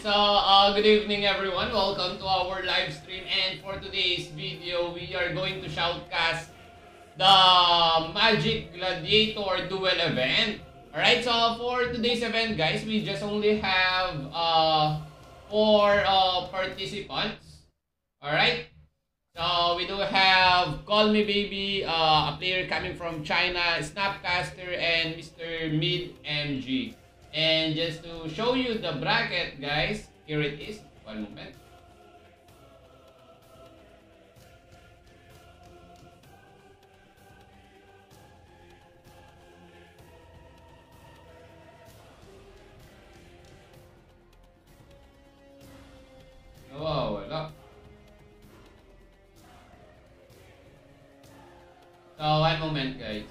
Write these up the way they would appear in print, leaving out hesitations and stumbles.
Good evening everyone. Welcome to our live stream, and for today's video, we are going to shoutcast the Magic Gladiator Duel event. Alright, so for today's event guys, we just only have 4 participants. Alright, so we do have Call Me Baby, a player coming from China, Snapcaster, and Mr. Mid MG. And just to show you the bracket guys, here it is. One moment. Oh, wala. So, one moment guys.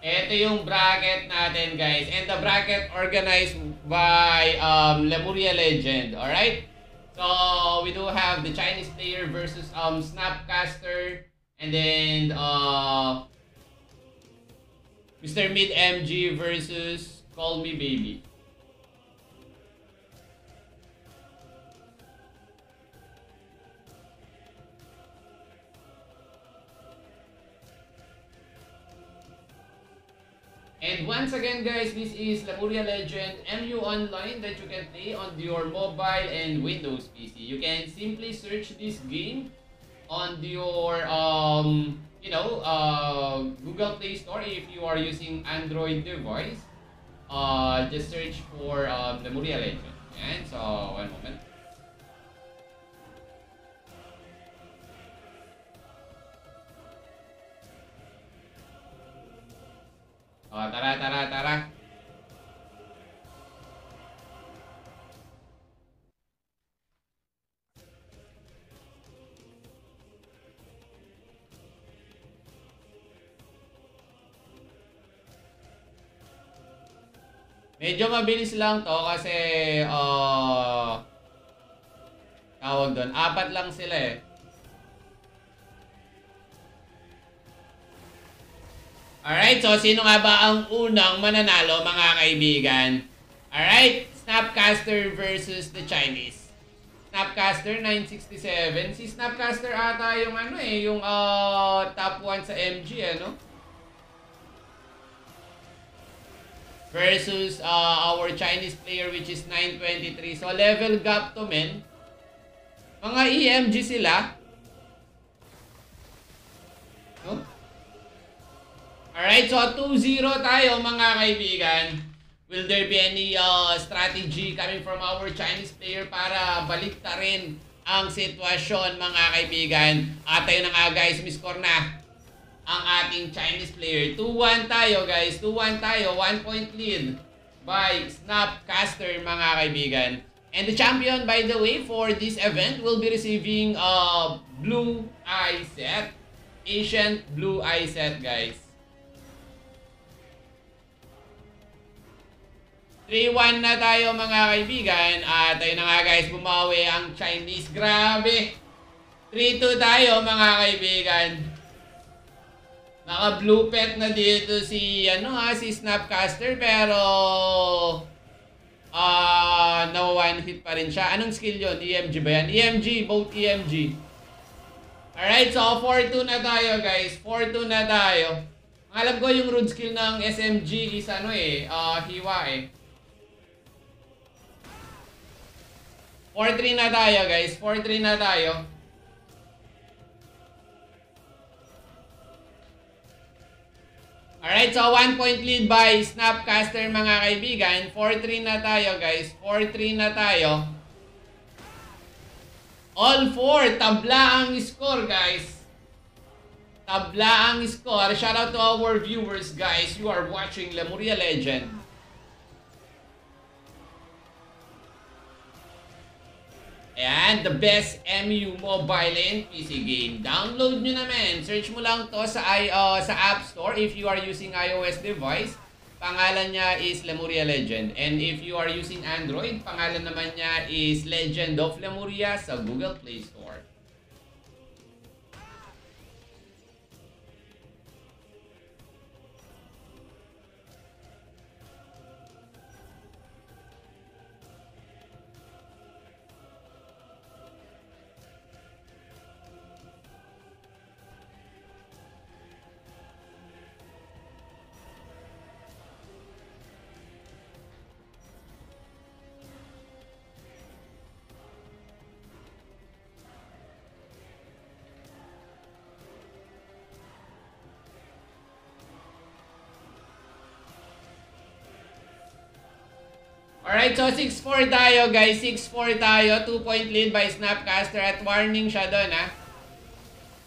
Ito yung bracket natin guys. And the bracket organized by Lemuria Legend. Alright? So, we do have the Chinese player versus Snapcaster. And then, Mr. Mid MG versus Call Me Baby. And once again guys, this is Lemuria Legend MU Online that you can play on your mobile and Windows PC. You can simply search this game on your Google Play Store if you are using Android device. Just search for Lemuria Legend. And so, one moment. Tara. Medyo mabilis lang to kasi tawag doon, 4 lang sila eh. Alright, so sino nga ba ang unang mananalo mga kaibigan? Alright, Snapcaster versus the Chinese. Snapcaster 967. Si Snapcaster ata yung yung top 1 sa MG versus our Chinese player which is 923. So level gap to men. Mga EMG sila. No? Alright, so 2-0 tayo mga kaibigan. Will there be any strategy coming from our Chinese player para baliktarin ang sitwasyon mga kaibigan? At tayo na nga guys, miscore na ang ating Chinese player. 2-1 tayo guys, 2-1 tayo. 1 point lead by Snapcaster mga kaibigan. And the champion by the way for this event will be receiving Blue Eye set. Ancient Blue Eye set guys. 3-1 na tayo mga kaibigan. At tayo na nga guys, bumawi ang Chinese. Grabe. 3-2 tayo mga kaibigan. Naka-blue pet na dito si si Snapcaster pero na one hit pa rin siya. Anong skill yun? EMG ba yan? EMG, both EMG. Alright, so 4-2 na tayo guys. 4-2 na tayo. Alam ko yung root skill ng SMG is hiwa eh. 4-3 na tayo guys. 4-3 na tayo. Alright, so 1 point lead by Snapcaster mga kaibigan. 4-3 na tayo guys. 4-3 na tayo. All 4. Tabla ang score guys. Tabla ang score. Shout out to our viewers guys. You are watching Lemuria Legend. Ayan, the best MU mobile and PC game. Download nyo naman. Search mo lang to sa App Store if you are using iOS device. Pangalan niya is Lemuria Legend. And if you are using Android, pangalan naman niya is Legend of Lemuria sa Google Play Store. Alright, so 6-4 tayo guys. 6-4 tayo. 2-point lead by Snapcaster at warning siya doon ha.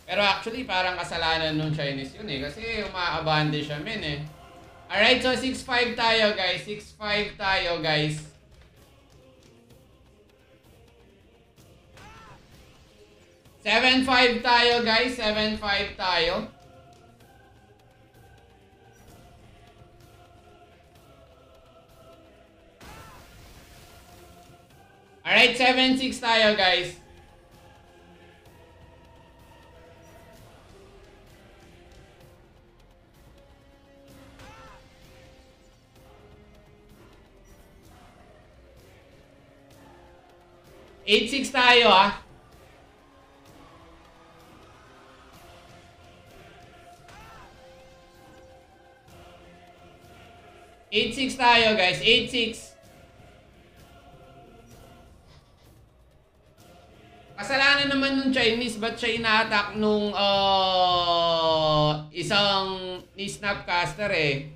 Pero actually parang kasalanan nung Chinese yun eh. Kasi umaabante siya men eh. Alright, so 6-5 tayo guys. 6-5 tayo guys. $7-5 tayo guys. 7-5 tayo. Alright, 7-6 tayo guys. $8-6 tayo ah. $8-6 tayo guys. 8-6. Kasalanan naman nung Chinese, ba't siya ina-attack nung isang ni Snapcaster eh.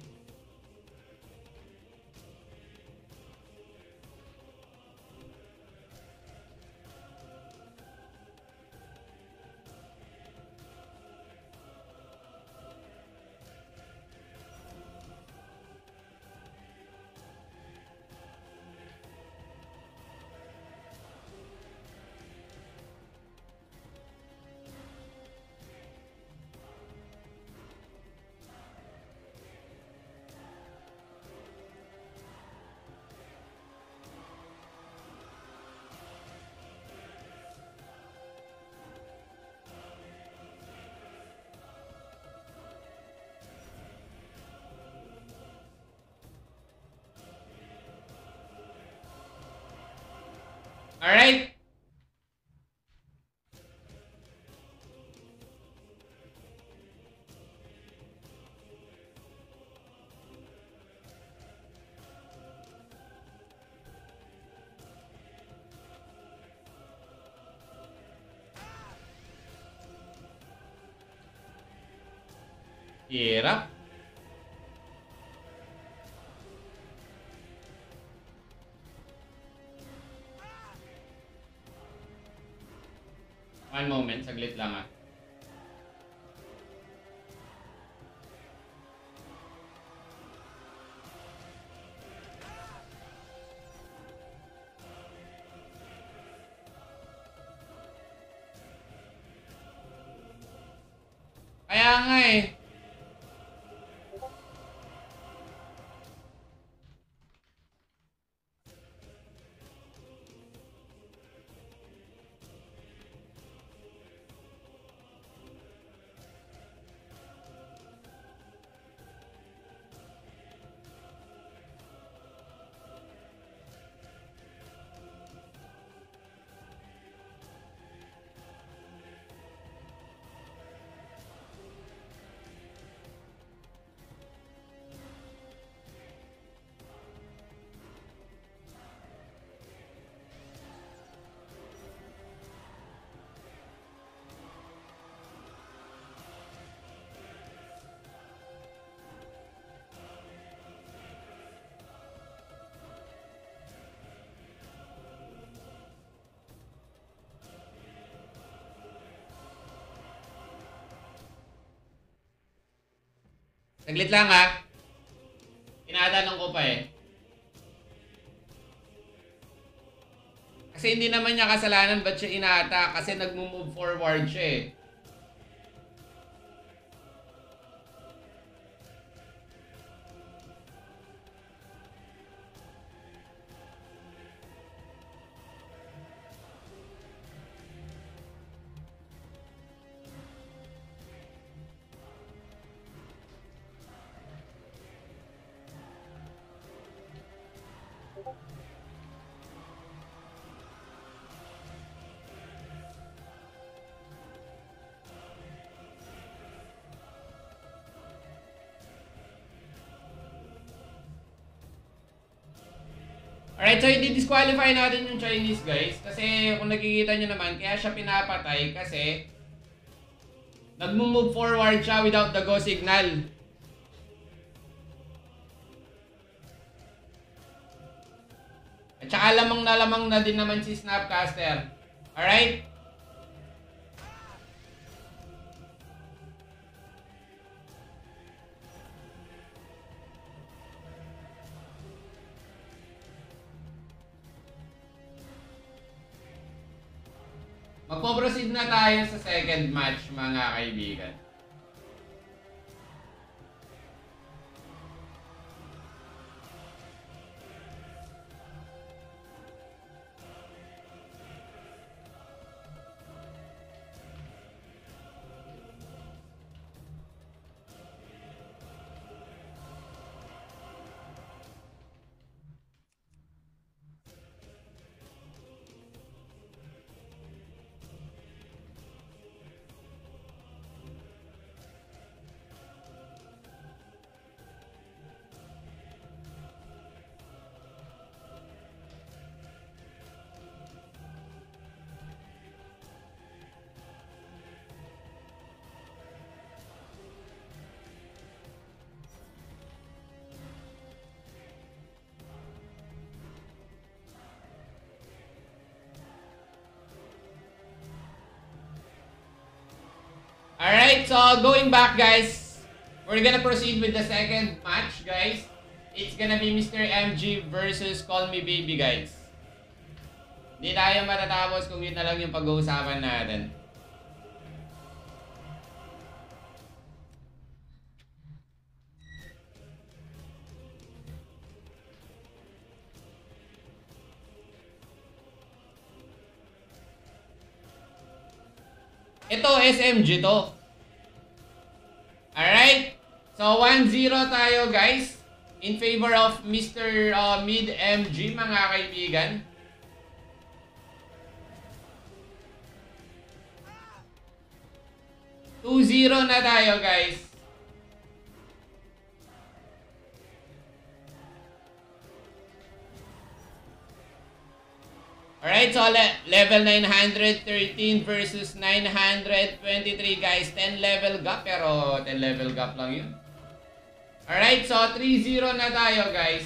Alright? Hirap. One moment, saglit lang ah. Kaya nga eh. Saglit lang ha. Tinatanong ko pa eh. Kasi hindi naman niya kasalanan ba't siya ina-attack kasi nag-move forward siya eh. Alright, so i-disqualify natin yung Chinese guys. Kasi kung nakikita nyo naman, kaya siya pinapatay kasi nag-move forward siya without the go signal. Malamang na din naman si Snapcaster. Alright? Magpo-proceed na tayo sa second match, mga kaibigan. Alright, so going back, guys, we're gonna proceed with the second match, guys. It's gonna be Mr. MG versus Call Me Baby, guys. Hindi tayo matatapos kung yun na lang yung pag-uusapan natin. Ito, SMG to. Alright? So, 1-0 tayo, guys. In favor of Mr. Mid MG, mga kaibigan. $2-0 na tayo, guys. Alright, so level 913 versus 923, guys. 10 level gap, pero 10 level gap lang yun. Alright, so 3-0 na tayo, guys.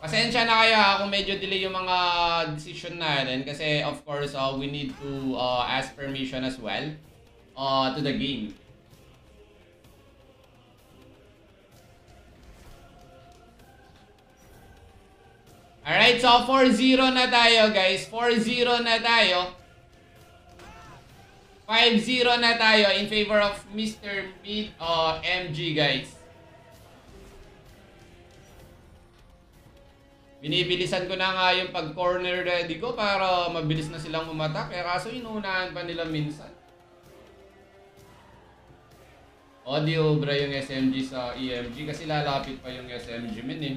Pasensya na kayo kung medyo delay yung mga decision natin. Kasi of course, we need to ask permission as well to the game. Alright, so 4-0 na tayo, guys. 4-0 na tayo. 5-0 na tayo in favor of Mr. Mid MG, guys. Binibilisan ko na nga yung pag-corner ready ko para mabilis na silang umatak. Eh, kaso inuunahan pa nila minsan. Audio bra yung SMG sa EMG kasi lalapit pa yung SMG min eh.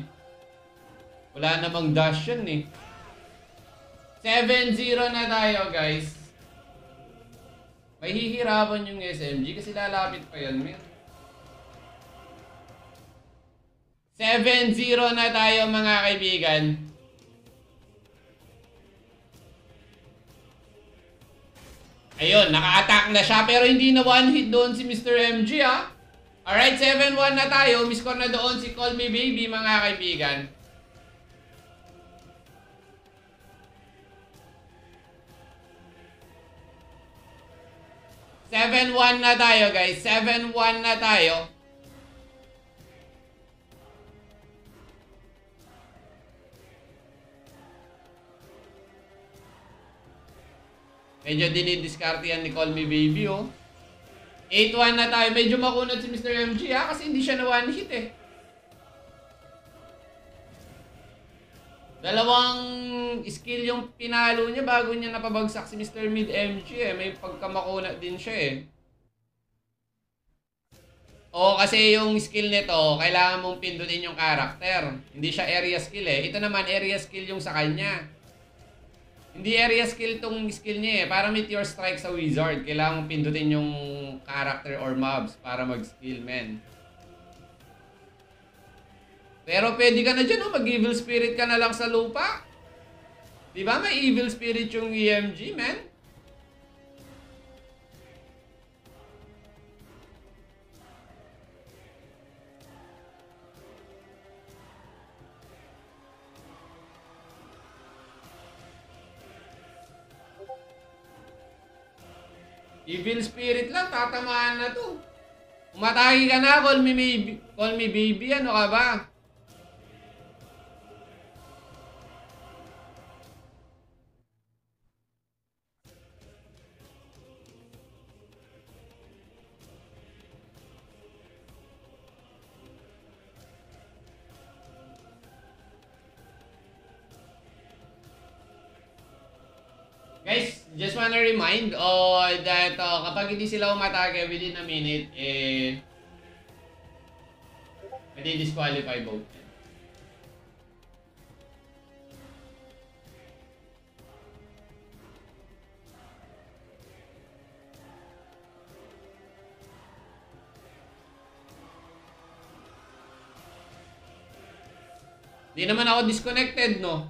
Wala namang dash yun eh. 7-0 na tayo, guys. May hihirapan yung SMG kasi lalapit pa yan, man. 7-0 na tayo, mga kaibigan. Ayun, naka-attack na siya pero hindi na one hit doon si Mr. MG, ha. Alright, 7-1 na tayo. Miscore na doon si Call Me Baby, mga kaibigan. 7-1 na tayo, guys. 7-1 na tayo. Medyo dinidiskarte yan ni Call Me Baby, oh. 8-1 na tayo. Medyo makunat si Mr. MG, ha? Kasi hindi siya na one hit, eh. Dalawang skill yung pinalo niya bago niya napabagsak si Mr. Mid MG, eh. May pagkamakunat din siya, eh. O, kasi yung skill nito, kailangan mong pindutin yung character. Hindi siya area skill, eh. Ito naman, area skill yung sa kanya. Hindi area skill tong skill niya, eh. Para meteor strike sa wizard, kailangan mong pindutin yung character or mobs para mag-skill, men. Pero pwede ka na dyan, oh. Mag-evil spirit ka na lang sa lupa. Diba? May evil spirit yung EMG, man. Evil spirit lang, tatamaan na to. Umatake ka na, call me baby. Call me baby, ano ka ba? Guys, just wanna remind that kapag hindi sila umatake within a minute, pwede disqualify both. Di naman ako disconnected, no?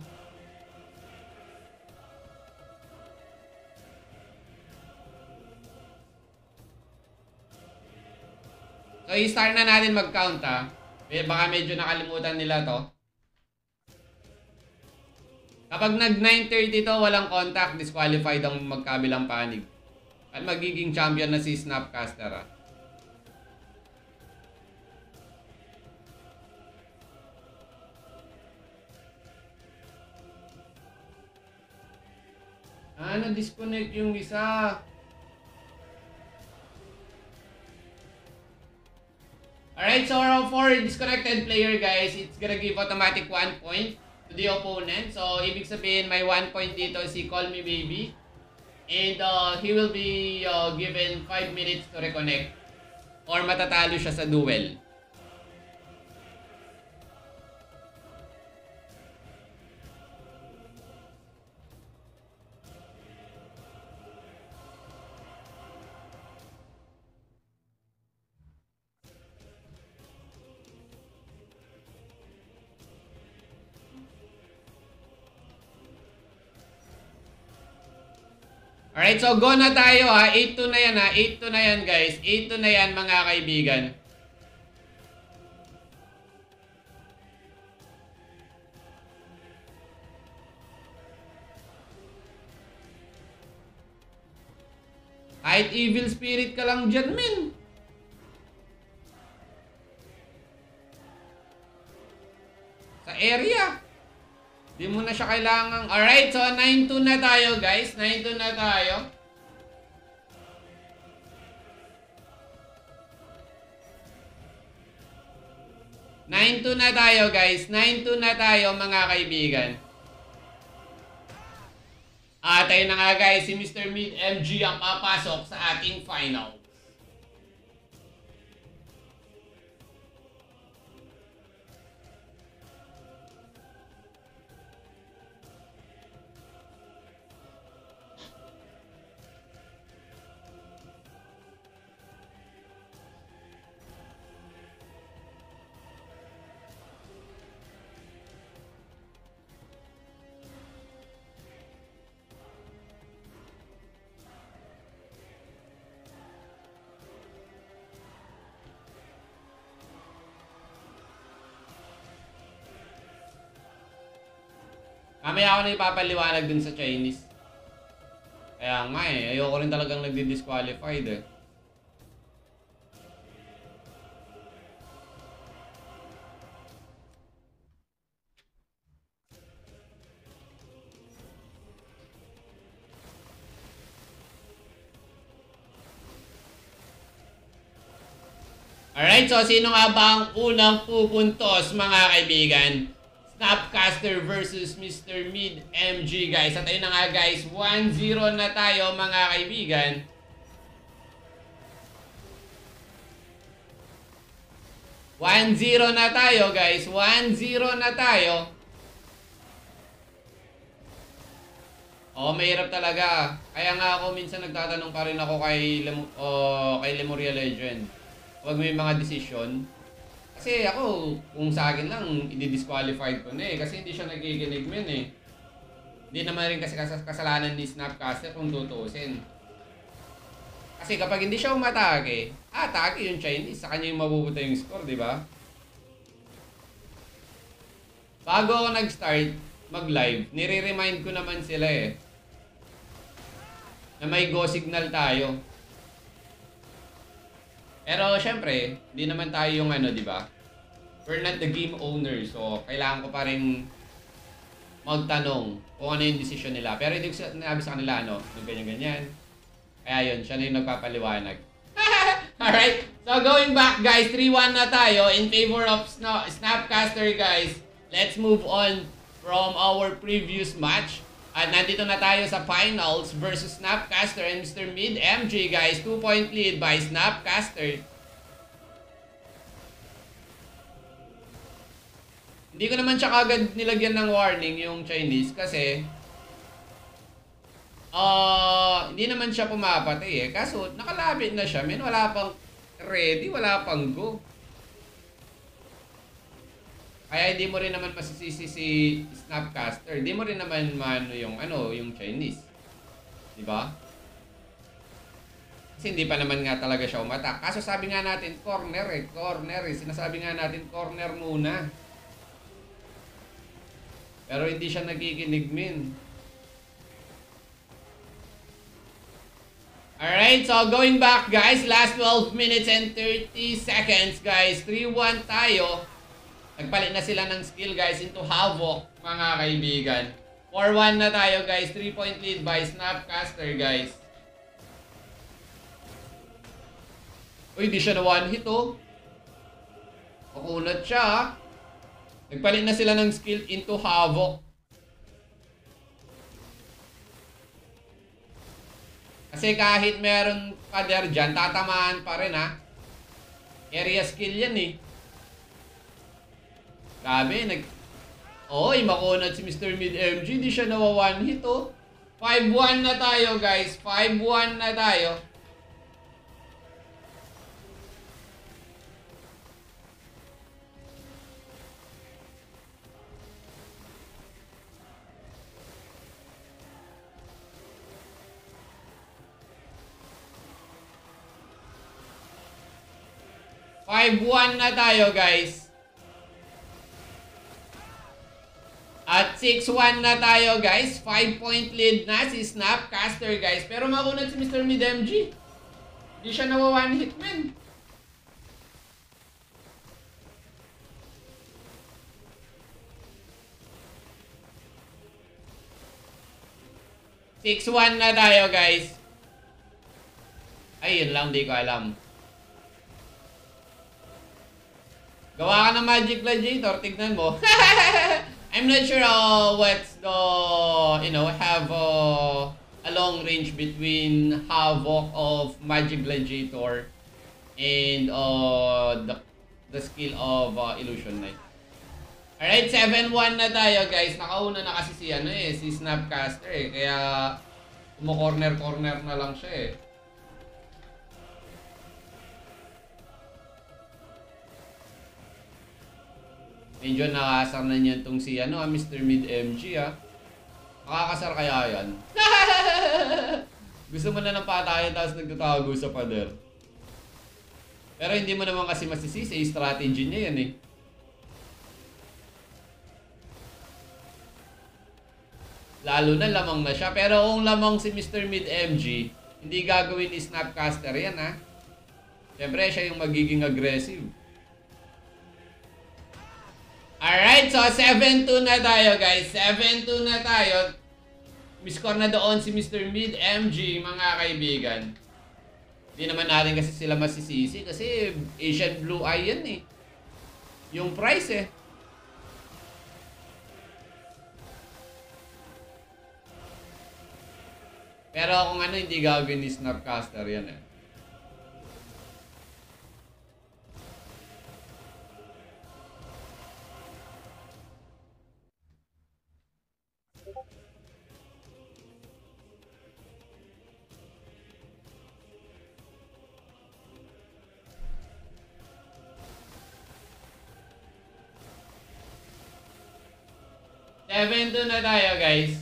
So, i-start na natin mag-count, ha? Baka medyo nakalimutan nila to. Kapag nag-9:30 to, walang contact, disqualified ang magkabilang panig. At magiging champion na si Snapcaster, ha? Na-disconnect yung isa. Alright, so for disconnected player, guys, it's gonna give automatic 1 point to the opponent. So, ibig sabihin, may 1 point dito si Call Me Baby. And he will be given 5 minutes to reconnect. Or matatalo siya sa duel. Alright, so go na tayo, ha. 8-2 na yan, ha. 8-2 na yan, guys. 8-2 na yan, mga kaibigan. Kahit evil spirit ka lang dyan, men. Sa area. Di mo na siya kailangan. Alright, so 9-2 na tayo, guys. 9-2 na tayo. Na tayo, guys. 9-2 na tayo, mga kaibigan. At ayun na nga, guys. Si Mr. Mid MG ang papasok sa ating final. Mamaya ako na ipapaliwanag dun sa Chinese. Kaya nga ayoko rin talagang nagdi-disqualified eh. Alright, so sino nga ba ang unang pupuntos, mga kaibigan? Snapcaster versus Mr. Mid MG, guys. At ayun na nga, guys. 1-0 na tayo, mga kaibigan. Na tayo, guys. 1-0 na tayo. Oh, mahirap talaga. Kaya nga ako minsan nagtatanong pa rin ako kay Lemuria Legend. Huwag may mga decision. Kasi ako, kung sa akin lang, i-disqualified ko na eh. Kasi hindi siya nakikinig men eh. Hindi naman rin kasi kasalanan ni Snapcaster kung tutuusin. Kasi kapag hindi siya umatake, atake yung Chinese. Sa kanya yung mabubuta yung score, di ba? Bago ako nag-start mag-live, nire-remind ko naman sila eh. Na may go signal tayo. Pero syempre, hindi naman tayo yung ano, di ba? We're not the game owner, so kailangan ko pa rin magtanong kung ano yung decision nila. Pero hindi ko sinabi sa kanila, ano, yung ganyan-ganyan. Kaya yun, siya na yung nagpapaliwanag. Alright, so going back guys, 3-1 na tayo in favor of Snapcaster guys. Let's move on from our previous match. At nandito na tayo sa finals versus Snapcaster and Mr. Mid MG guys. 2-point lead by Snapcaster. Hindi ko naman siya kagad nilagyan ng warning yung Chinese kasi hindi naman siya pumapatay eh. Kaso nakalapit na siya, men. Wala pang ready, wala pang go. Kaya hindi mo rin naman masisisi si Snapcaster. Hindi mo rin naman mano yung yung Chinese. 'Di ba? Kasi hindi pa naman nga talaga siya umatak. Kaso sabi nga natin corner eh. Sinasabi nga natin corner muna. Pero hindi siya nakikinig, min. Alright, so going back guys, last 12 minutes and 30 seconds guys. 3-1 tayo. Nagpalit na sila ng skill guys into Havoc, mga kaibigan. 4-1 na tayo guys. 3-point lead by Snapcaster guys. Uy, di siya na one hit oh. Kukunat siya ah. Nagpalit na sila ng skill into Havoc. Kasi kahit meron pader dyan, tatamaan pa rin ha. Area skill yan eh. Grabe, Oy, makunat si Mr. Mid MG. Di siya nawa one hit oh. 5-1 na tayo guys. 5-1 na tayo. Na tayo guys. At 6-1 na tayo guys. 5-point lead na si Snapcaster guys. Pero makunat si Mr. Mid MG. Di siya nawa one hit man. ...6-1 na tayo guys. Ay, yun lang, di ko alam. Gawa ka ng Magic Gladiator, tignan mo. I'm not sure what's the, have a long range between Havoc of Magic Gladiator and the skill of Illusion Knight. Alright, 7-1 na tayo guys. Nakauna na kasi si Snapcaster eh. Kaya corner-corner na lang siya eh. Medyo nakasar na niyan tong si Mr. Mid MG ah. Makakasar kaya yan? Gusto mo na ng patayan tapos nagtatago sa pader. Pero hindi mo naman kasi masisisi, strategy niya yan eh. Lalo na lamang na siya. Pero kung lamang si Mr. Mid MG, hindi gagawin ni Snapcaster yan ha. Siyempre siya yung magiging aggressive. Alright, so 7-2 na tayo guys. 7-2 na tayo. Miscore na doon si Mr. Mid MG, mga kaibigan. Hindi naman natin kasi sila masisisi kasi Asian Blue Eye yan eh. Yung price eh. Pero kung hindi gagawin ni Snapcaster yan eh. Seven na tayo guys.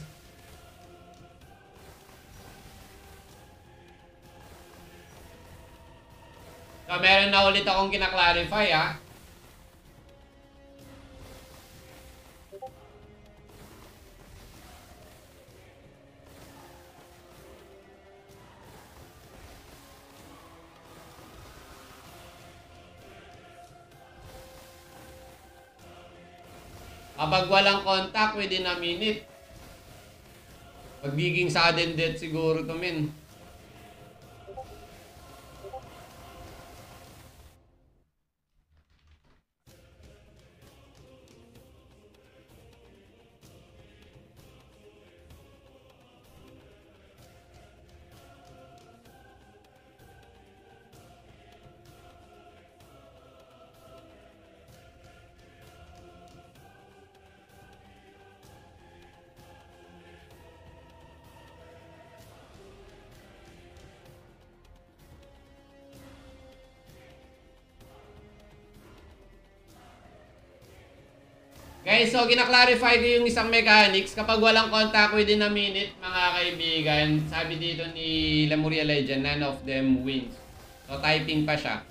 So meron na ulit akong kinaklarify ha. Kapag walang contact within a minute, magiging sudden death siguro to, men. Guys, so gina-clarify ko yung isang mechanics. Kapag walang contact within a minute, mga kaibigan, sabi dito ni Lemuria Legend, none of them wins. So typing pa siya.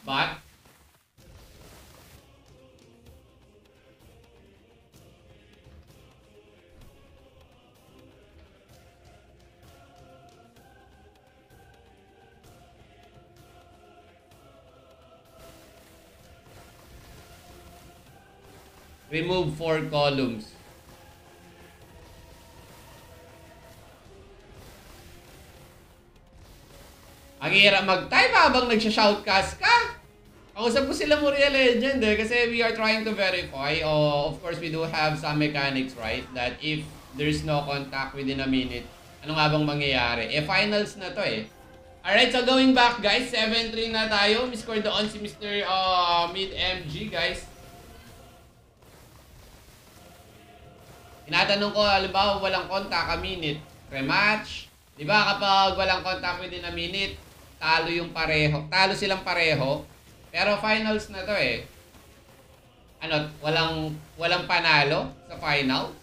But remove 4 columns. Ang hirap mag-type habang nagsha-shoutcast ka. Kausap ko sila Muria Legend kasi we are trying to verify. Of course, we do have some mechanics, right? That if there's no contact within a minute, ano nga bang mangyayari? Finals na to Alright, so going back guys, 7-3 na tayo. Score doon si Mr. Mid MG guys. Tinatanong ko, halimbawa walang contact a minute, rematch. Diba kapag walang contact within a minute, talo yung pareho. Talo silang pareho. Pero finals na to Ano, walang panalo sa final.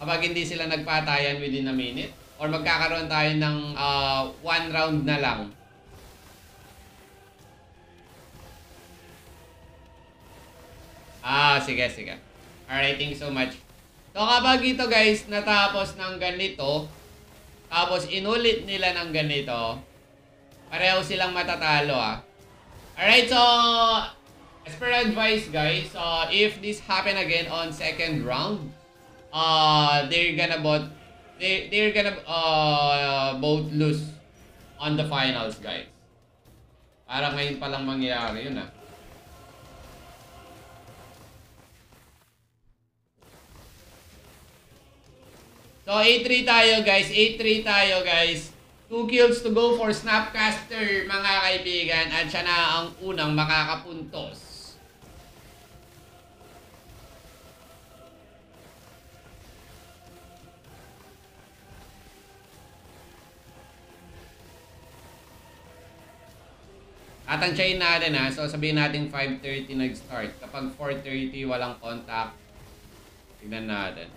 Kapag hindi sila nagpatayan within a minute. Or magkakaroon tayo ng 1 round na lang. Sige, sige. Alright, thank you so much. So kapag ito guys, natapos ng ganito, tapos inulit nila ng ganito, pareho silang matatalo Alright, so as per advice guys, if this happen again on second round, they're gonna both lose on the finals guys. Para ngayon pa lang mangyayari yun So, 8-3 tayo guys. 8-3 tayo guys. 2 kills to go for Snapcaster mga kaibigan. At siya na ang unang makakapuntos. Tatansyahin natin So, sabihin natin 5:30 nag-start. Kapag 4:30 walang contact, tignan natin.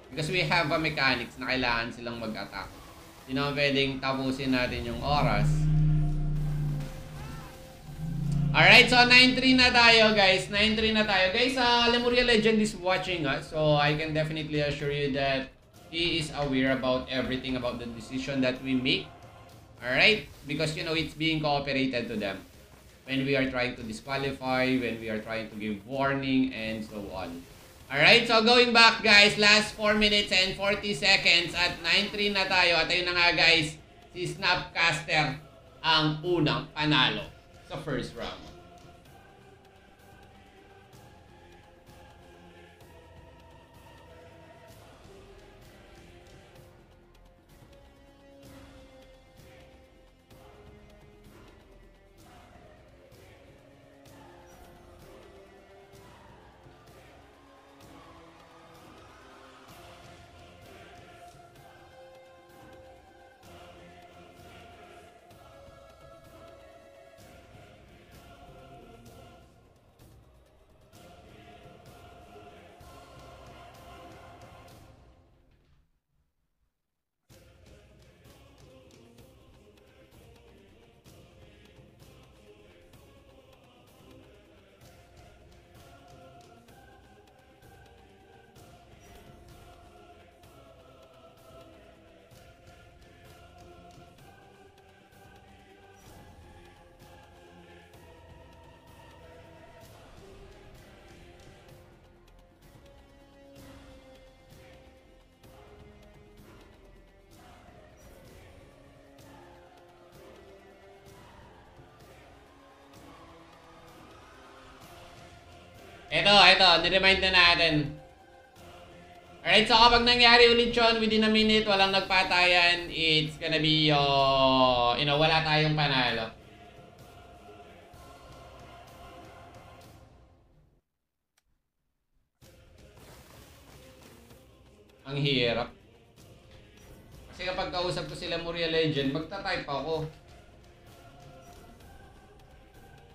Because we have a mechanics na kailangan silang mag-attack. Hindi naman pwedeng tapusin natin yung oras. Alright, so 9-3 na tayo guys. 9-3 na tayo. Guys, Lemuria Legend is watching us. So I can definitely assure you that he is aware about everything about the decision that we make. Alright? Because you know, it's being cooperated to them. When we are trying to disqualify, when we are trying to give warning, and so on. Alright, so going back guys, last 4 minutes and 40 seconds at 9-3 na tayo. At ayun na nga guys, si Snapcaster ang unang panalo sa first round. Ito, niremind na natin. Alright, so kapag nangyari ulit yun, within a minute, walang nagpatayan, it's gonna be, wala tayong panalo. Ang hirap. Kasi kapag kausap ko sila Moria Legend, magta-type ako.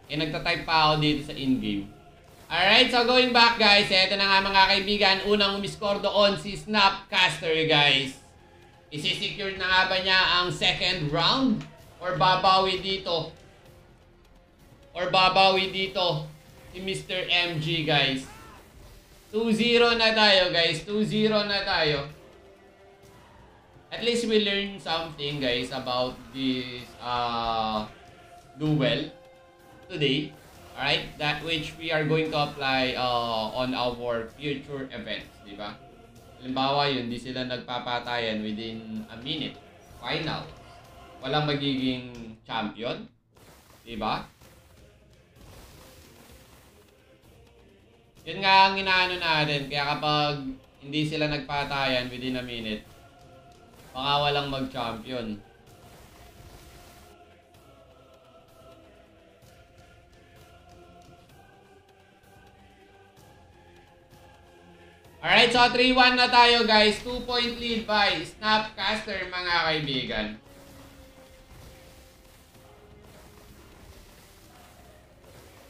Nagta-type pa ako dito sa in-game. Alright, so going back guys, eto na nga mga kaibigan, unang umiscore doon si Snapcaster guys. Isisecure na nga ba niya ang second round? Or babawi dito? Si Mr. MG guys. 2-0 na tayo guys, 2-0 na tayo. At least we learn something guys about this duel today. Alright, that which we are going to apply on our future events, di ba? Halimbawa yun, di sila nagpapatayan within a minute. Final. Walang magiging champion. Di ba? Yun nga ang inaano natin. Kaya kapag hindi sila nagpatayan within a minute, baka walang mag-champion. Alright, so 3-1 na tayo guys. 2-point lead by Snapcaster mga kaibigan.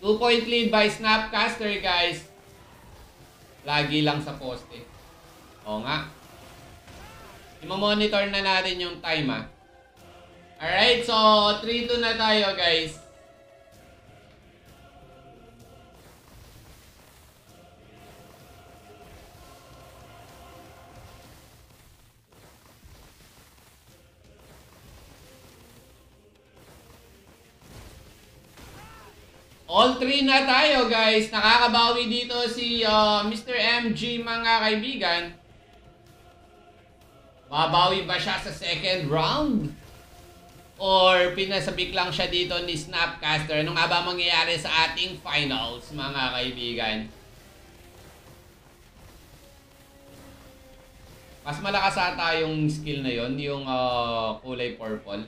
Two-point lead by Snapcaster guys. Lagi lang sa poste. Oo nga. I-monitor na natin yung time ha. Alright, so 3-2 na tayo guys. All 3 na tayo guys. Nakakabawi dito si Mr. MG mga kaibigan. Mabawi ba siya sa second round? Or pinasabik lang siya dito ni Snapcaster? Ano nga ba mangyayari sa ating finals mga kaibigan? Mas malakas ata yung skill na yon, yung kulay purple.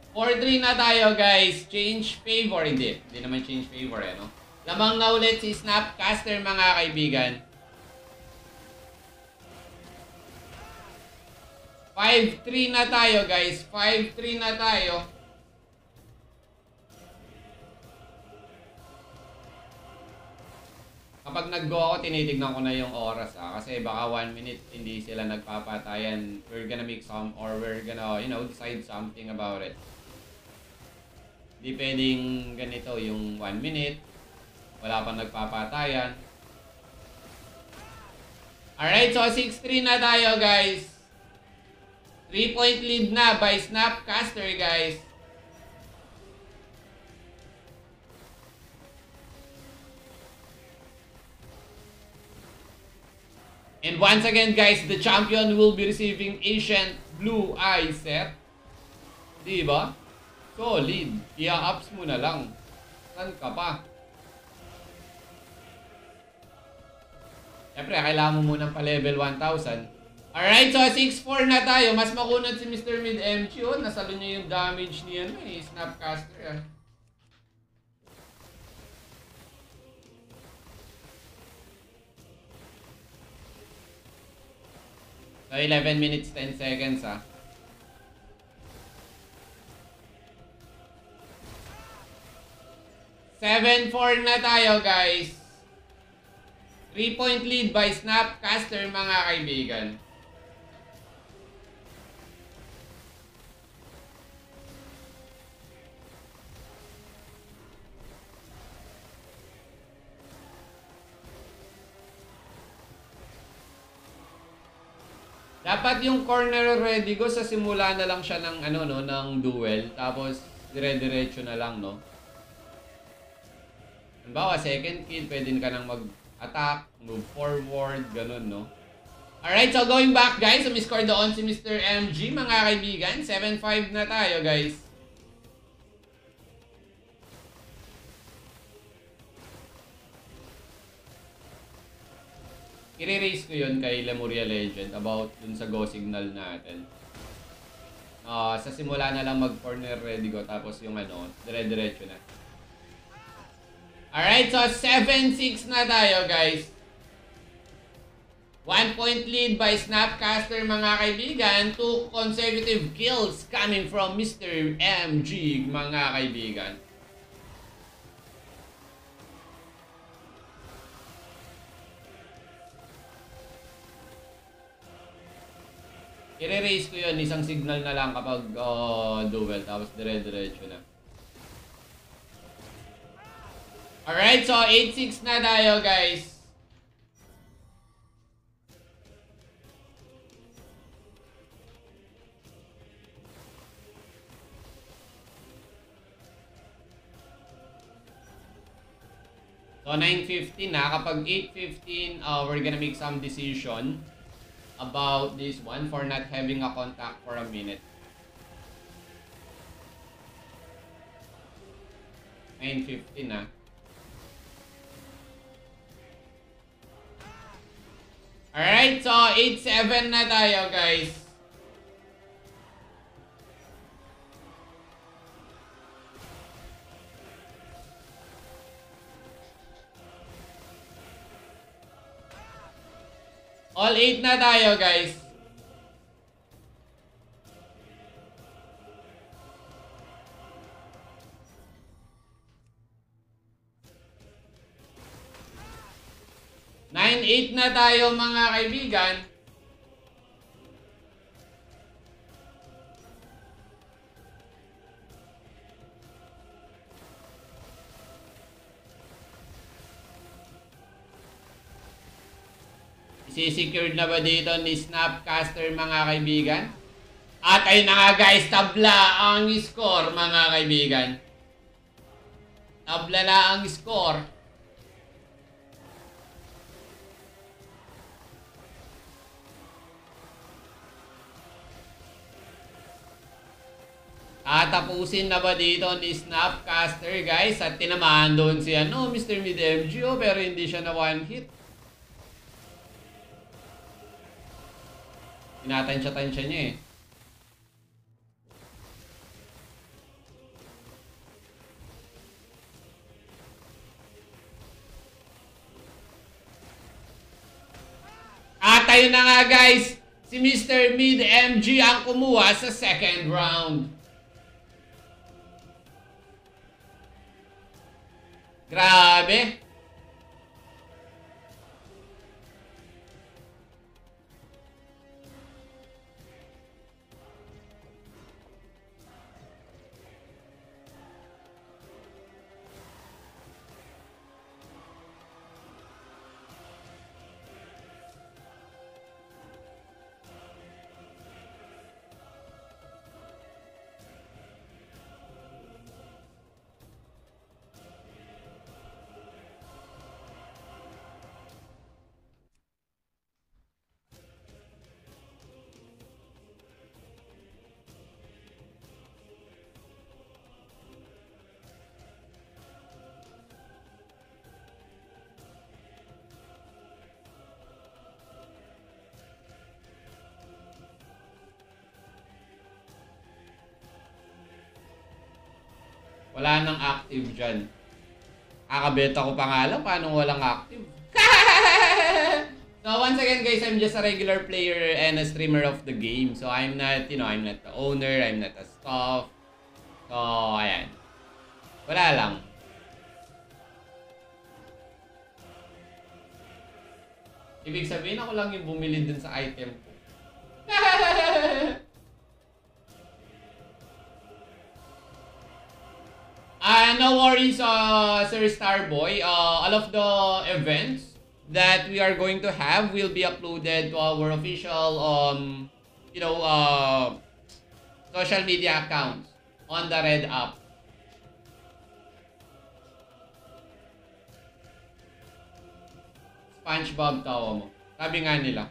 4-3 na tayo guys. Change favor. Hindi naman change favor no? Lamang na ulit si Snapcaster mga kaibigan. 5-3 na tayo guys. 5-3 na tayo. Kapag nag-go ako, tinitignan ko na yung oras kasi baka 1 minute hindi sila nagpapatayan. We're gonna make some or we're gonna, decide something about it. Di pwedeng ganito yung 1 minute. Wala pang nagpapatayan. Alright, so 6-3 na tayo guys. 3-point lead na by Snapcaster guys. And once again guys, the champion will be receiving Ancient Blue Eye set. Diba? Solid. I-ups mo na lang. Saan ka pa? Siyempre, kailangan mo munang pa-level 1,000. Alright, so 6-4 na tayo. Mas makunat si Mr. Mid MG. Oh, nasalo niya yung damage niya. Snapcaster. So, 11 minutes, 10 seconds 7-4 na tayo guys. 3-point lead by Snapcaster mga kaibigan. Dapat yung corner ready go sa simula na lang siya ng ng duel, tapos dire-diretso na lang Halimbawa, second kill, pwede ka nang mag-attack, move forward, ganun, no? Alright, so going back, guys. Sumiscore doon si Mr. MG, mga kaibigan. 7-5 na tayo, guys. I-raise ko yun kay Lemuria Legend about dun sa Go Signal natin. Sa simula na lang mag-corner ready ko, tapos yung ano, dire-diretso na. Alright, so 7-6 na tayo, guys. 1 point lead by Snapcaster, mga kaibigan. 2 consecutive kills coming from Mr. MG, mga kaibigan. I-raise ko yun, isang signal na lang kapag duel, tapos dire-diretso na. Alright, so 8-6 na tayo, guys. So 9:15 na. Kapag 8:15, we're gonna make some decision about this one for not having a contact for a minute. 9:15 na. Alright, so 8-7 na tayo, guys. All 8 na tayo, guys. Nine, 8 na tayo, mga kaibigan. Isi-secured na ba dito ni Snapcaster, mga kaibigan? At ayun na nga, guys, tabla ang score, mga kaibigan. Tabla na ang score. Tapusin na ba dito ni Snapcaster, guys? At tinamaan doon si Mr. Mid-MG, pero hindi siya na one hit. Tinatansya-tansya niya eh. At ayun na nga, guys, si Mr. Mid-MG ang kumuha sa second round. Grabe. Wala nang active dyan. Kakabeta ko pa nga lang, paano walang active? So once again, guys, I'm just a regular player and a streamer of the game. So I'm not, I'm not the owner, I'm not a staff. So, ayan. Wala lang. Ibig sabihin, ako lang yung bumili dun sa item ko. No worries, Sir Starboy. All of the events that we are going to have will be uploaded to our official, social media accounts on the Red app. SpongeBob tawa mo. Sabi nga nila.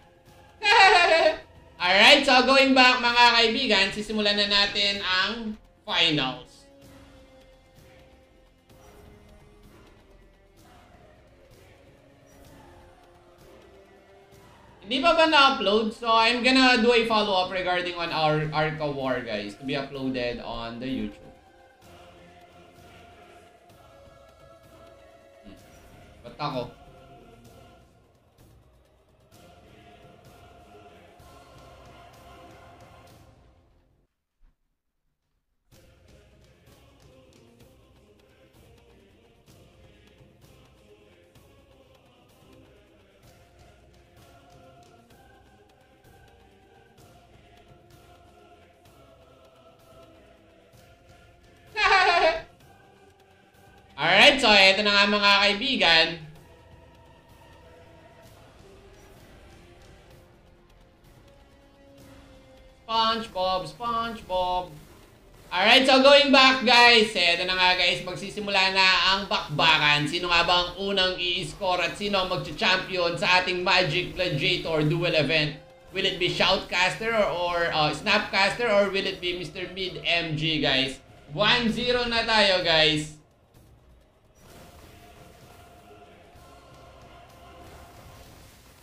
Alright, so going back, mga kaibigan, sisimulan na natin ang finals. Hindi pa ba na-upload? So, I'm gonna do a follow-up regarding on our Arca War, guys, to be uploaded on the YouTube. Ba't ako? Alright, so eto na nga mga kaibigan. SpongeBob, SpongeBob. Alright, so going back guys. Eto na nga guys, magsisimula na ang bakbakan. Sino nga ba ang unang i-score at sino ang mag-champion sa ating Magic Gladiator Duel event? Will it be Shoutcaster or Snapcaster or will it be Mr. Mid MG guys? 1-0 na tayo guys.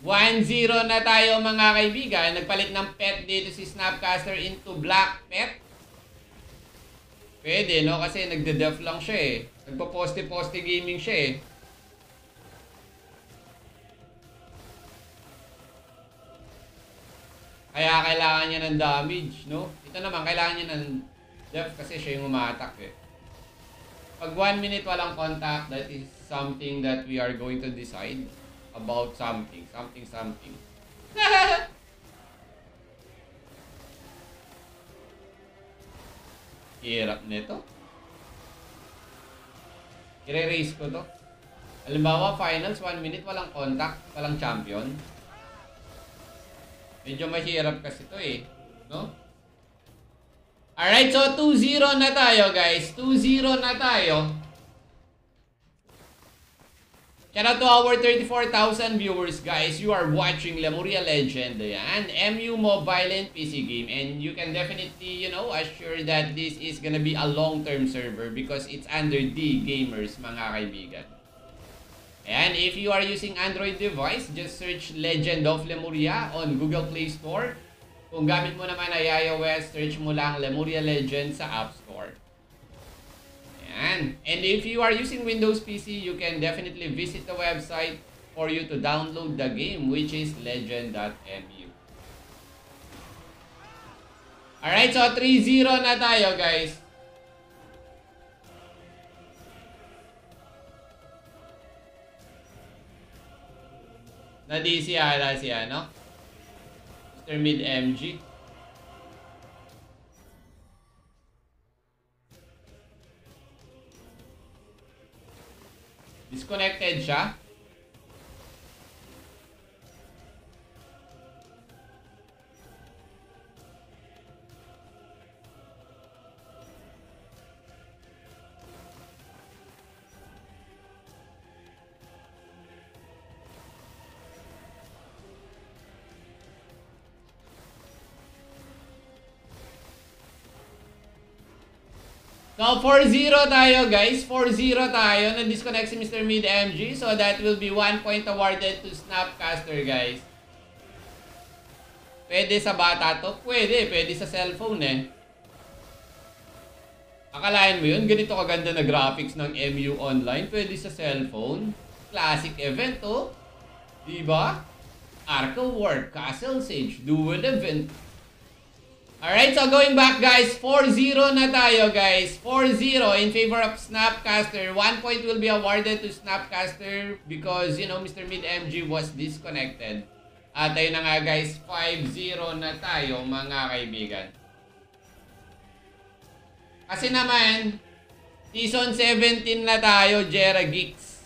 $1-0 na tayo mga kaibigan. Nagpalit ng pet dito si Snapcaster into black pet. Pwede no? Kasi nagde-def lang siya eh. Nagpo-poste-poste gaming siya eh. Kaya kailangan niya ng damage no? Ito naman kailangan niya ng def kasi siya yung umatak eh. Pag 1 minute walang contact, that is something that we are going to decide about something. Hirap nito. I-raise ko to. Halimbawa, finals, 1 minute, walang contact, walang champion. Medyo mahirap kasi to eh. No? Alright, so 2-0 na tayo guys. 2-0 na tayo. Shout out to our 34,000 viewers, guys. You are watching Lemuria Legend and MU mobile and PC game. And you can definitely, you know, assure that this is gonna be a long-term server because it's under D Gamers, mga kaibigan. And if you are using Android device, just search Legend of Lemuria on Google Play Store. Kung gamit mo naman ay iOS, search mo lang Lemuria Legend sa App Store. And if you are using Windows PC, you can definitely visit the website for you to download the game, which is legend.mu. Alright, so 3-0 na tayo, guys. Na-DC ata si ano? Mr. Mid MG. Disconnected siya. So, 4-0 tayo guys. 4-0 tayo. Na-disconnect si Mr. Mid MG. So, that will be 1 point awarded to Snapcaster guys. Pwede sa bata to? Pwede. Pwede sa cellphone eh. Akalain mo yun? Ganito kaganda na graphics ng MU Online. Pwede sa cellphone. Classic event to. Diba? Arca War, Castle Sage, Duel event. Alright, so going back guys, 4-0 na tayo guys. 4-0 in favor of Snapcaster. 1 point will be awarded to Snapcaster because, you know, Mr. Mid MG was disconnected. At ayun na nga guys, 5-0 na tayo mga kaibigan. Kasi naman, Season 17 na tayo, Jera Geeks.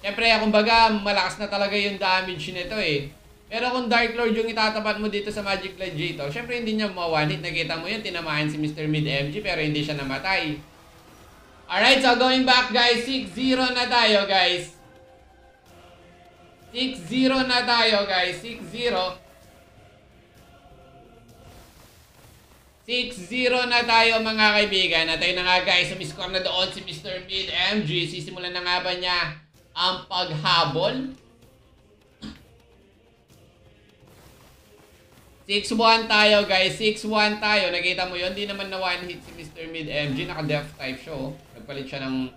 Siyempre, kumbaga, malakas na talaga yung damage nito eh. Pero kung Dark Lord yung itatapat mo dito sa Magic Gladiator, syempre hindi niya ma-one-hit. Nakita mo yun, tinamaan si Mr. Mid MG pero hindi siya namatay. Alright, so going back guys, 6-0 na tayo guys. 6-0 na tayo guys, 6-0. 6-0 na tayo mga kaibigan. At ayun na nga guys, sumiscore na doon si Mr. Mid MG. Sisimulan na nga ba niya ang paghabol? 6-1 tayo guys, 6-1 tayo. Nakita mo yun, di naman na one hit si Mr. Mid MG. Naka-death type siya oh. Nagpalit siya ng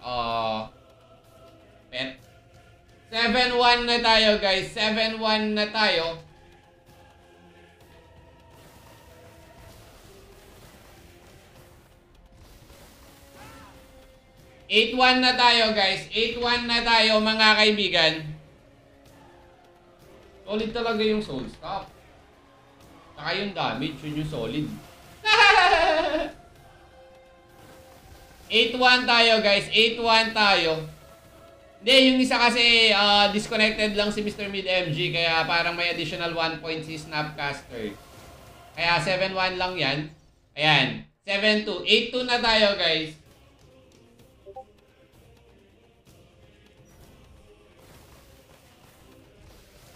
pet. 7-1 na tayo guys, 7-1 na tayo. Eight-1 na tayo guys, 8-1 na tayo mga kaibigan. Solid talaga yung soul stop. Saka yung damage, yun yung solid. 8-1 tayo guys, 8-1 tayo. Hindi, yung isa kasi disconnected lang si Mr. Mid MG, kaya parang may additional 1 point si Snapcaster. Kaya 7-1 lang yan. Ayan, 7-2. 8-2 na tayo guys.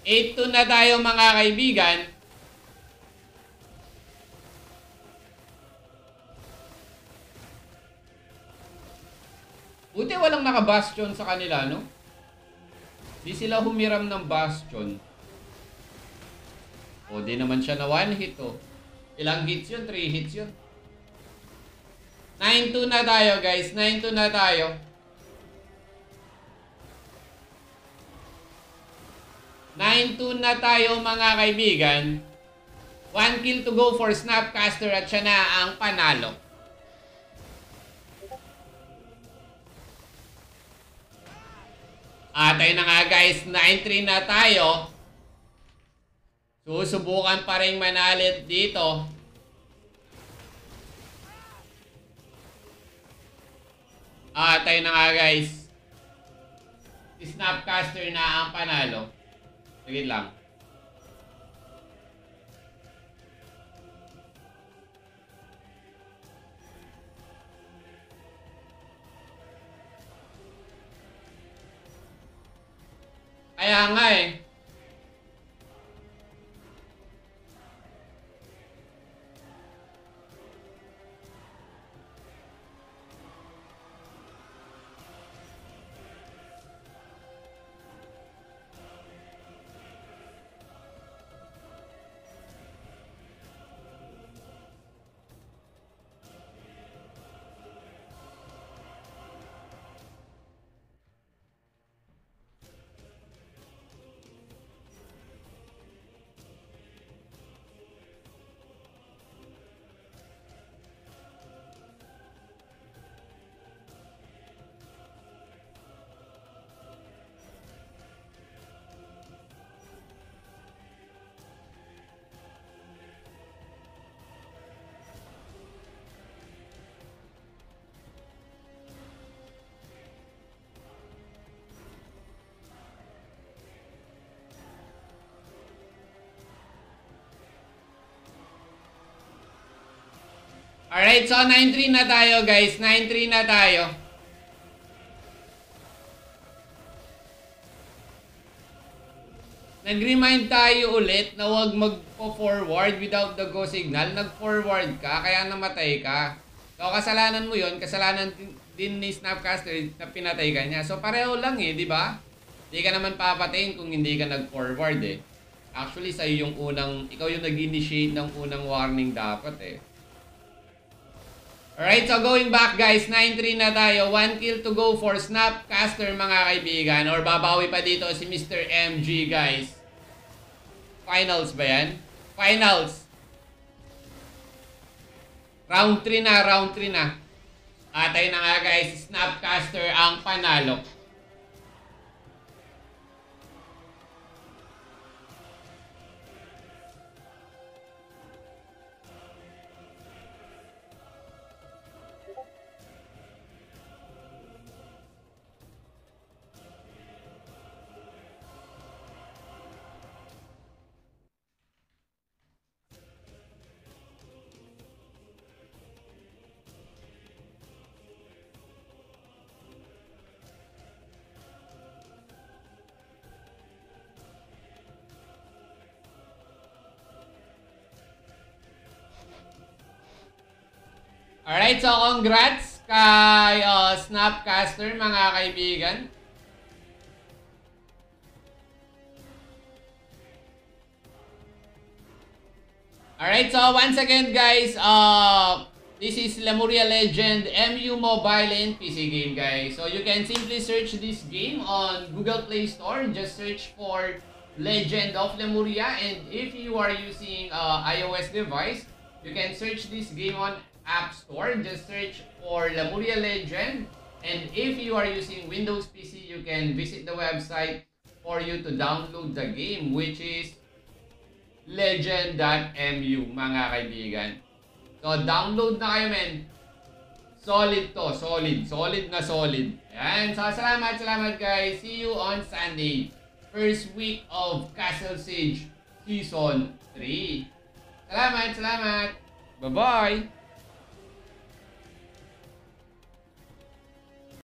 Eight na tayo mga kaibigan. Buti walang naka-bastion sa kanila, no? Di sila humiram ng bastion. O, di naman siya na one hit, oh. Ilang hits yun? 3 hits yun. 9-2 na tayo, guys. 9-2 na tayo. 9-2 na tayo mga kaibigan. 1 kill to go for Snapcaster at siya na ang panalo. At ayun na nga guys, 9-3 na tayo. Susubukan pa rin manalit dito. At ayun na nga guys, si Snapcaster na ang panalo. Sige lang. Kaya nga eh. Alright, so 9-3 na tayo guys. 9-3 na tayo. Nag-remind tayo ulit na huwag magpo-forward without the go signal. Nag-forward ka, kaya namatay ka. So, kasalanan mo yon, kasalanan din ni Snapcaster na pinatay ka niya. So, pareho lang eh, di ba? Hindi ka naman papatayin kung hindi ka nag-forward eh. Actually, sa'yo yung unang, ikaw yung nag-initiate ng unang warning dapat eh. Alright, so going back guys, 9-3 na tayo. 1 kill to go for Snapcaster mga kaibigan. Or babawi pa dito si Mr. MG guys. Finals ba yan? Finals. Round 3 na, round 3 na. At ayun na nga guys, Snapcaster ang panalo. Alright, so congrats kay Snapcaster mga kaibigan. Alright, so once again guys, this is Lemuria Legend MU Mobile and PC game guys. So you can simply search this game on Google Play Store. Just search for Legend of Lemuria, and if you are using iOS device, you can search this game on App Store. Just search for Lemuria Legend, and if you are using Windows PC, you can visit the website for you to download the game, which is legend.mu mga kaibigan. So, download na kayo, men. Solid to. Solid. Solid na solid. Ayan. So, salamat guys. See you on Sunday. First week of Castle Siege Season 3. Salamat. Bye-bye.